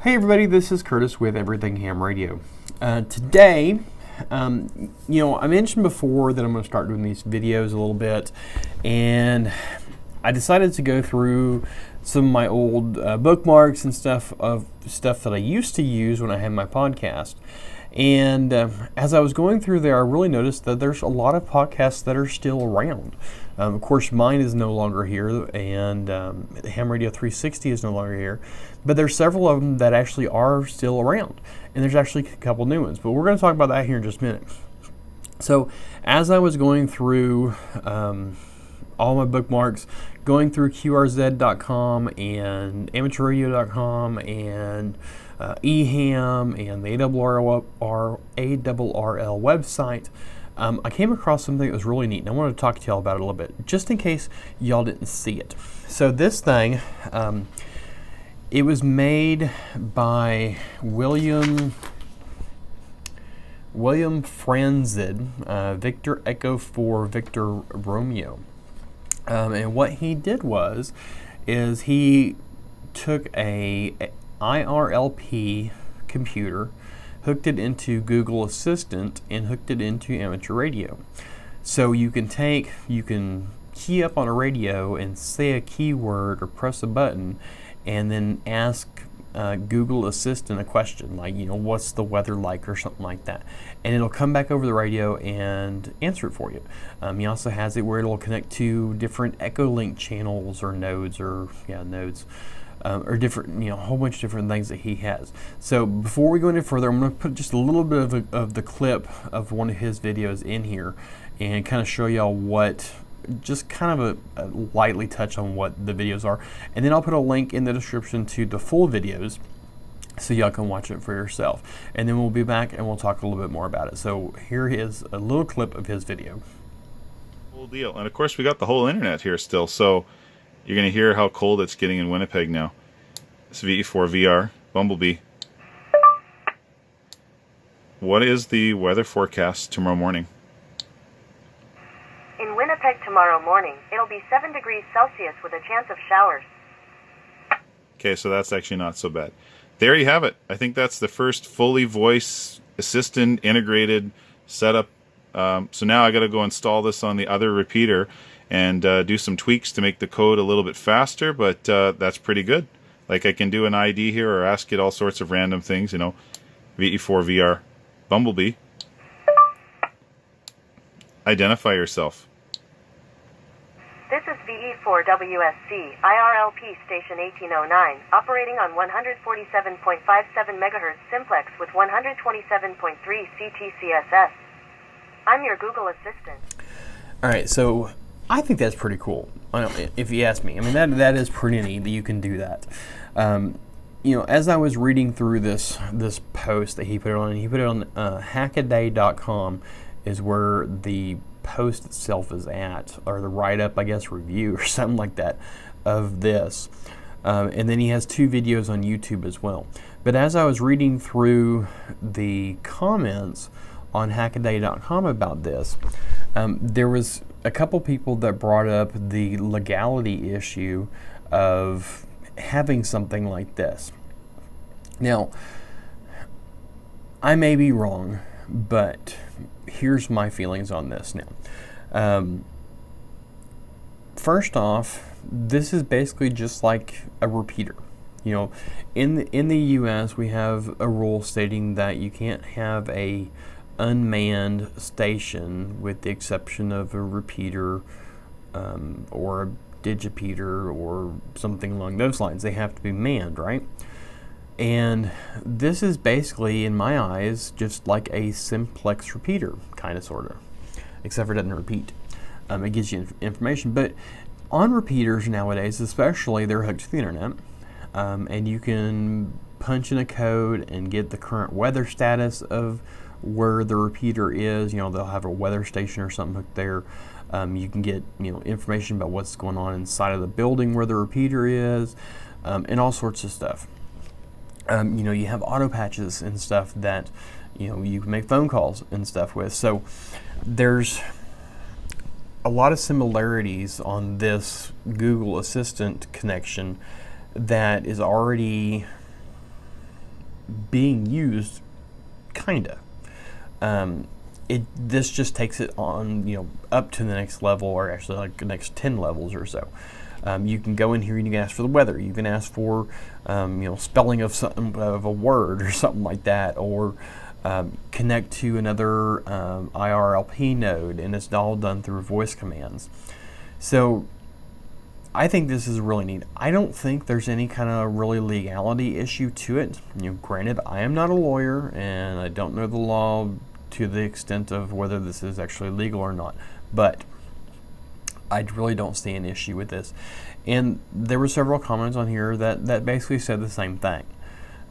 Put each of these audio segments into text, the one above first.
Hey everybody, this is Curtis with Everything Hamradio. Today, I mentioned before that I'm going to start doing these videos a little bit, and I decided to go through some of my old bookmarks and stuff that I used to use when I had my podcast. And as I was going through there, I really noticed that there's a lot of podcasts that are still around. Of course, mine is no longer here, and Hamradio 360 is no longer here. But there's several of them that actually are still around, and there's actually a couple new ones. But we're going to talk about that here in just a minute. So, as I was going through all my bookmarks, going through QRZ.com and amateurradio.com and eHam and the arrl website, I came across something that was really neat, and I wanted to talk to y'all about it a little bit, just in case y'all didn't see it. So this thing, it was made by William Franzid, Victor Echo 4 Victor Romeo. And what he did is he took a IRLP computer, hooked it into Google Assistant, and hooked it into amateur radio. So you can key up on a radio and say a keyword or press a button, and then ask Google Assistant a question like, what's the weather like, or something like that, and it'll come back over the radio and answer it for you. He also has it where it'll connect to different Echolink channels or nodes, or different, a whole bunch of different things that he has. So before we go any further, I'm going to put just a little bit of the clip of one of his videos in here and kind of show y'all just kind of a lightly touch on what the videos are. And then I'll put a link in the description to the full videos so y'all can watch it for yourself. And then we'll be back and we'll talk a little bit more about it. So here is a little clip of his video. Whole deal. And of course we got the whole internet here still, so you're going to hear how cold it's getting in Winnipeg now. It's VE4VR, Bumblebee. What is the weather forecast tomorrow morning? In Winnipeg tomorrow morning, it'll be 7 degrees Celsius with a chance of showers. Okay, so that's actually not so bad. There you have it. I think that's the first fully voice assistant integrated setup. So now I got to go install this on the other repeater and do some tweaks to make the code a little bit faster, but that's pretty good. Like, I can do an ID here or ask it all sorts of random things, VE4VR, Bumblebee. Identify yourself. This is VE4WSC, IRLP station 1809, operating on 147.57 MHz simplex with 127.3 CTCSS. I'm your Google Assistant. All right, so I think that's pretty cool, if you ask me. I mean, that is pretty neat that you can do that. As I was reading through this post that he put it on hackaday.com is where the post itself is at, or the write-up, I guess, review or something like that of this. And then he has 2 videos on YouTube as well. But as I was reading through the comments on hackaday.com about this, there was a couple people that brought up the legality issue of having something like this. Now, I may be wrong, but here's my feelings on this now. First off, this is basically just like a repeater. In the U.S., we have a rule stating that you can't have a unmanned station with the exception of a repeater or a digipeater or something along those lines. They have to be manned, right? And this is basically, in my eyes, just like a simplex repeater, kind of, sort of, except for it doesn't repeat. It gives you information, but on repeaters nowadays, especially, they're hooked to the internet, and you can punch in a code and get the current weather status of where the repeater is. They'll have a weather station or something hooked there. You can get information about what's going on inside of the building where the repeater is, and all sorts of stuff. You have auto patches and stuff that you can make phone calls and stuff with. So there's a lot of similarities on this Google Assistant connection that is already being used, kinda. This just takes it on, up to the next level, or actually like the next 10 levels or so. You can go in here and you can ask for the weather. You can ask for, spelling of a word or something like that, or connect to another IRLP node, and it's all done through voice commands. So I think this is really neat. I don't think there's any kind of really legality issue to it. Granted, I am not a lawyer and I don't know the law to the extent of whether this is actually legal or not, but I really don't see an issue with this. And there were several comments on here that basically said the same thing,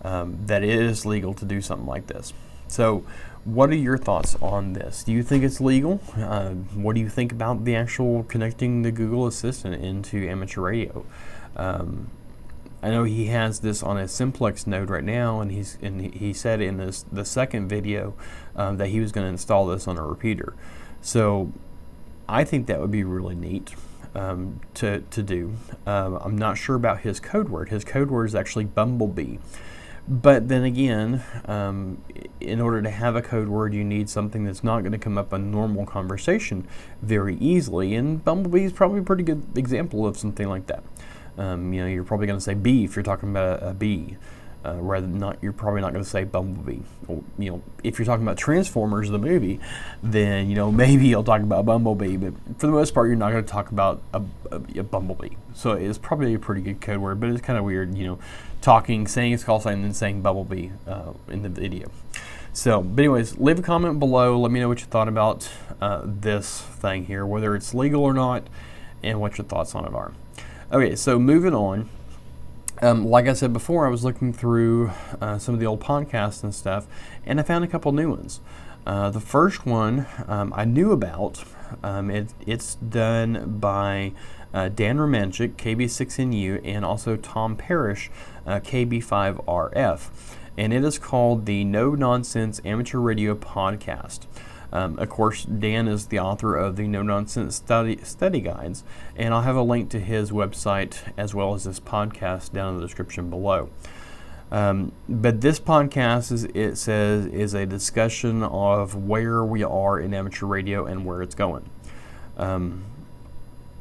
that it is legal to do something like this. So what are your thoughts on this? Do you think it's legal? What do you think about the actual connecting the Google Assistant into amateur radio? I know he has this on a simplex node right now, and he said in the second video that he was going to install this on a repeater. So I think that would be really neat to do. I'm not sure about his code word. His code word is actually Bumblebee. But then again, in order to have a code word, you need something that's not going to come up in normal conversation very easily. And Bumblebee is probably a pretty good example of something like that. You're probably going to say bee if you're talking about a bee. You're probably not going to say Bumblebee. Or, if you're talking about Transformers, the movie, then maybe you'll talk about Bumblebee. But for the most part, you're not going to talk about a Bumblebee. So it's probably a pretty good code word, but it's kind of weird, saying its call sign and then saying Bumblebee in the video. So, but anyways, leave a comment below. Let me know what you thought about this thing here, whether it's legal or not, and what your thoughts on it are. Okay, so moving on. Like I said before, I was looking through some of the old podcasts and stuff, and I found a couple new ones. The first one I knew about. It's done by Dan Romanchik, KB6NU, and also Tom Parrish, KB5RF. And it is called the No Nonsense Amateur Radio Podcast. Of course, Dan is the author of the No Nonsense Study Guides, and I'll have a link to his website as well as this podcast down in the description below. But this podcast, is a discussion of where we are in amateur radio and where it's going.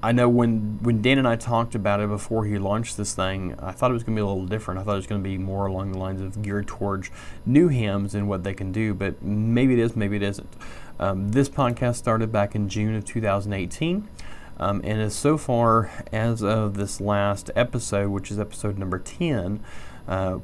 I know when Dan and I talked about it before he launched this thing, I thought it was going to be a little different. I thought it was going to be more along the lines of geared towards new hams and what they can do, but maybe it is, maybe it isn't. This podcast started back in June of 2018, and is so far, as of this last episode, which is episode number 10,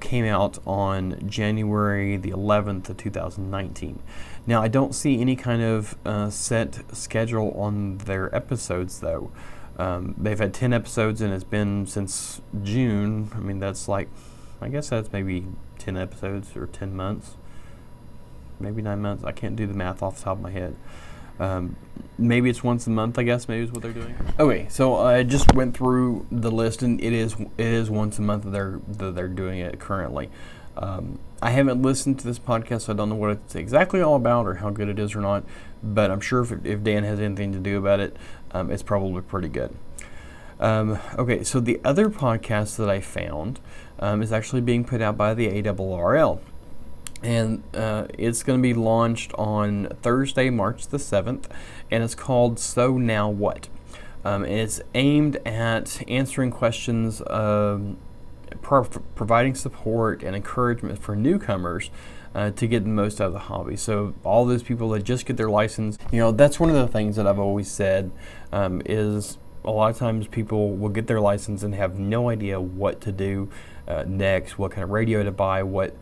came out on January the 11th of 2019. Now, I don't see any kind of set schedule on their episodes, though. They've had 10 episodes, and it's been since June. I mean, I guess that's maybe 10 episodes or 10 months. Maybe 9 months. I can't do the math off the top of my head. Maybe it's once a month, I guess, maybe is what they're doing. Okay, so I just went through the list, and it is once a month that they're doing it currently. I haven't listened to this podcast, so I don't know what it's exactly all about or how good it is or not, but I'm sure if Dan has anything to do about it, it's probably pretty good. Okay, so the other podcast that I found is actually being put out by the arrl. And it's going to be launched on Thursday, March the 7th, and it's called So Now What? And it's aimed at answering questions, providing support and encouragement for newcomers to get the most out of the hobby. So all those people that just get their license, that's one of the things that I've always said is a lot of times people will get their license and have no idea what to do next, what kind of radio to buy, what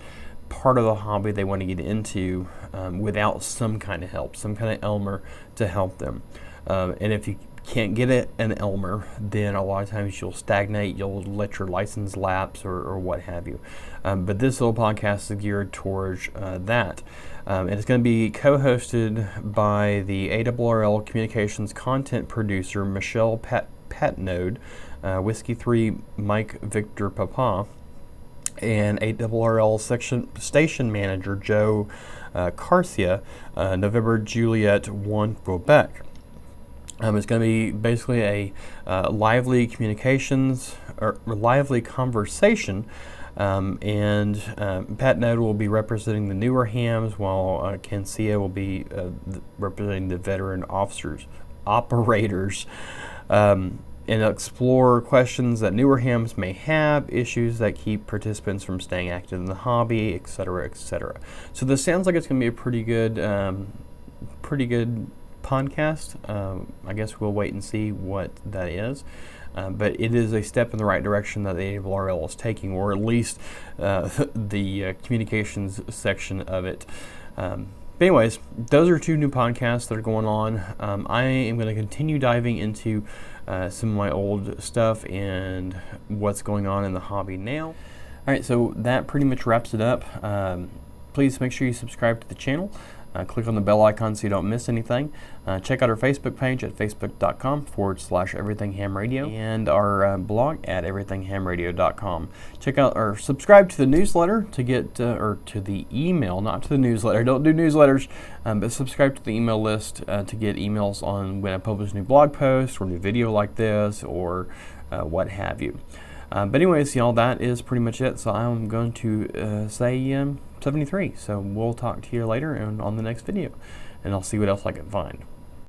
part of the hobby they want to get into without some kind of help, some kind of Elmer to help them. And if you can't get an Elmer, then a lot of times you'll stagnate, you'll let your license lapse or what have you. But this little podcast is geared towards that. And it's going to be co-hosted by the ARRL Communications content producer Michelle Patnode, Whiskey 3 Mike Victor Papa, and ARRL station manager Joe Carcia, November Juliet 1 Quebec. It's going to be basically a lively communications or lively conversation Pat Noda will be representing the newer hams, while Ken Sia will be representing the veteran operators, and explore questions that newer hams may have, issues that keep participants from staying active in the hobby, etc., etc. So this sounds like it's going to be a pretty good podcast. I guess we'll wait and see what that is. But it is a step in the right direction that the arrl is taking, or at least the communications section of it. But anyways, those are 2 new podcasts that are going on. I am going to continue diving into some of my old stuff and what's going on in the hobby now. All right, so that pretty much wraps it up. Please make sure you subscribe to the channel. Click on the bell icon so you don't miss anything. Check out our Facebook page at facebook.com/everythinghamradio and our blog at everythinghamradio.com. Check out or subscribe to the newsletter to get, or to the email, not to the newsletter. Don't do newsletters, but subscribe to the email list to get emails on when I publish new blog posts or new video like this, or what have you. But anyways, y'all, that is pretty much it. So I'm going to say 73. So we'll talk to you later and on the next video, and I'll see what else I can find.